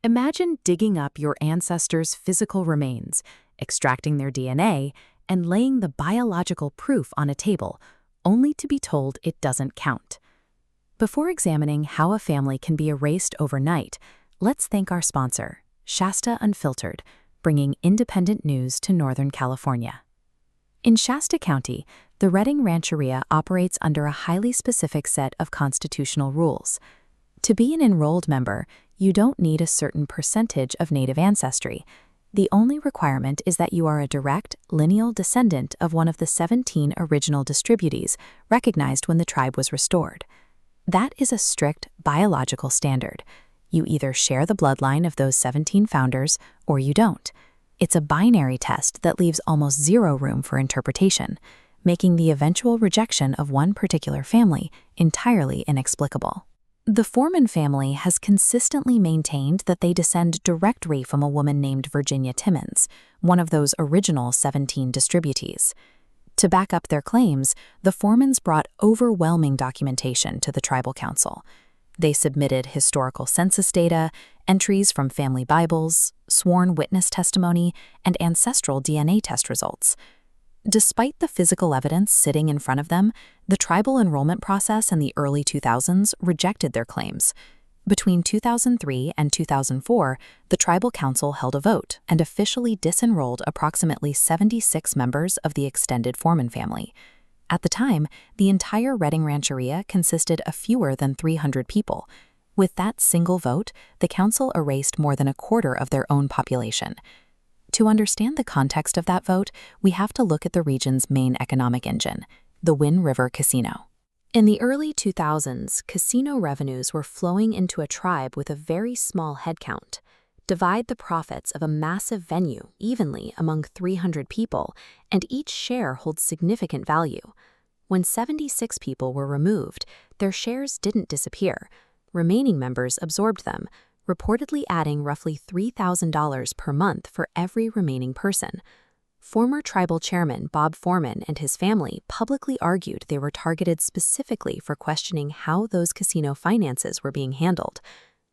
Imagine digging up your ancestors' physical remains, extracting their DNA, and laying the biological proof on a table, only to be told it doesn't count. Before examining how a family can be erased overnight, let's thank our sponsor, Shasta Unfiltered, bringing independent news to Northern California. In Shasta County, the Redding Rancheria operates under a highly specific set of constitutional rules. To be an enrolled member, you don't need a certain percentage of native ancestry. The only requirement is that you are a direct, lineal descendant of one of the 17 original distributees recognized when the tribe was restored. That is a strict biological standard. You either share the bloodline of those 17 founders or you don't. It's a binary test that leaves almost zero room for interpretation, making the eventual rejection of one particular family entirely inexplicable. The Foreman family has consistently maintained that they descend directly from a woman named Virginia Timmons, one of those original 17 distributees. To back up their claims, the Foremans brought overwhelming documentation to the tribal council. They submitted historical census data, entries from family Bibles, sworn witness testimony, and ancestral DNA test results. Despite the physical evidence sitting in front of them, the tribal enrollment process in the early 2000s rejected their claims. Between 2003 and 2004, the tribal council held a vote and officially disenrolled approximately 76 members of the extended Foreman family. At the time, the entire Redding Rancheria consisted of fewer than 300 people. With that single vote, the council erased more than a quarter of their own population. To understand the context of that vote, we have to look at the region's main economic engine, the Wind River Casino. In the early 2000s, casino revenues were flowing into a tribe with a very small headcount. Divide the profits of a massive venue evenly among 300 people, and each share holds significant value. When 76 people were removed, their shares didn't disappear. Remaining members absorbed them, reportedly adding roughly $3,000 per month for every remaining person. Former tribal chairman Bob Foreman and his family publicly argued they were targeted specifically for questioning how those casino finances were being handled.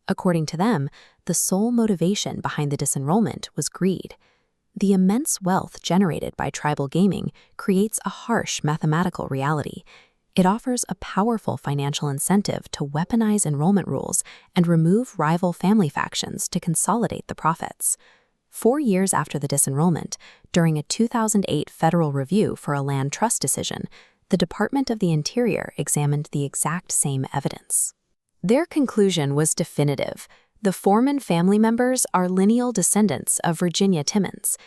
According to them, the sole motivation behind the disenrollment was greed. The immense wealth generated by tribal gaming creates a harsh mathematical reality. It offers a powerful financial incentive to weaponize enrollment rules and remove rival family factions to consolidate the profits. 4 years after the disenrollment, during a 2008 federal review for a land trust decision, the Department of the Interior examined the exact same evidence. Their conclusion was definitive. The Foreman family members are lineal descendants of Virginia Timmons.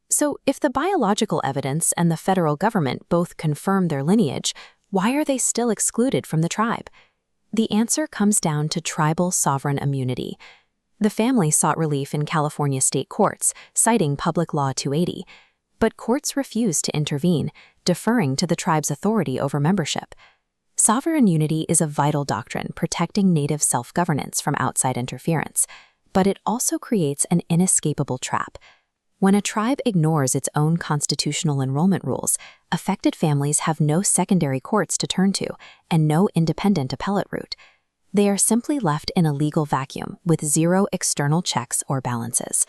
So, if the biological evidence and the federal government both confirm their lineage, why are they still excluded from the tribe? The answer comes down to tribal sovereign immunity. The family sought relief in California state courts, citing Public Law 280, but courts refused to intervene, deferring to the tribe's authority over membership. Sovereign immunity is a vital doctrine protecting native self-governance from outside interference, but it also creates an inescapable trap. When a tribe ignores its own constitutional enrollment rules, affected families have no secondary courts to turn to and no independent appellate route. They are simply left in a legal vacuum with zero external checks or balances.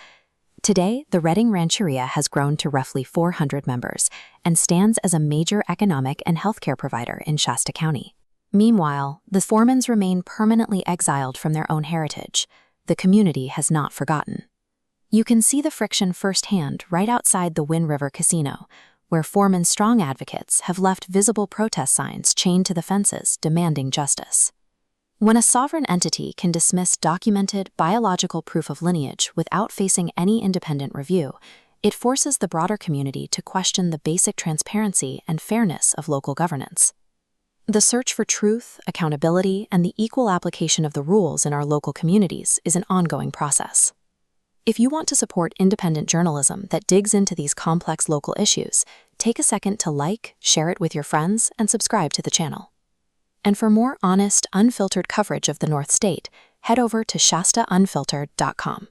Today, the Redding Rancheria has grown to roughly 400 members and stands as a major economic and healthcare provider in Shasta County. Meanwhile, the Foremans remain permanently exiled from their own heritage. The community has not forgotten. You can see the friction firsthand right outside the Wind River Casino, where Foreman's strong advocates have left visible protest signs chained to the fences demanding justice. When a sovereign entity can dismiss documented biological proof of lineage without facing any independent review, it forces the broader community to question the basic transparency and fairness of local governance. The search for truth, accountability, and the equal application of the rules in our local communities is an ongoing process. If you want to support independent journalism that digs into these complex local issues, take a second to like, share it with your friends, and subscribe to the channel. And for more honest, unfiltered coverage of the North State, head over to shastaunfiltered.com.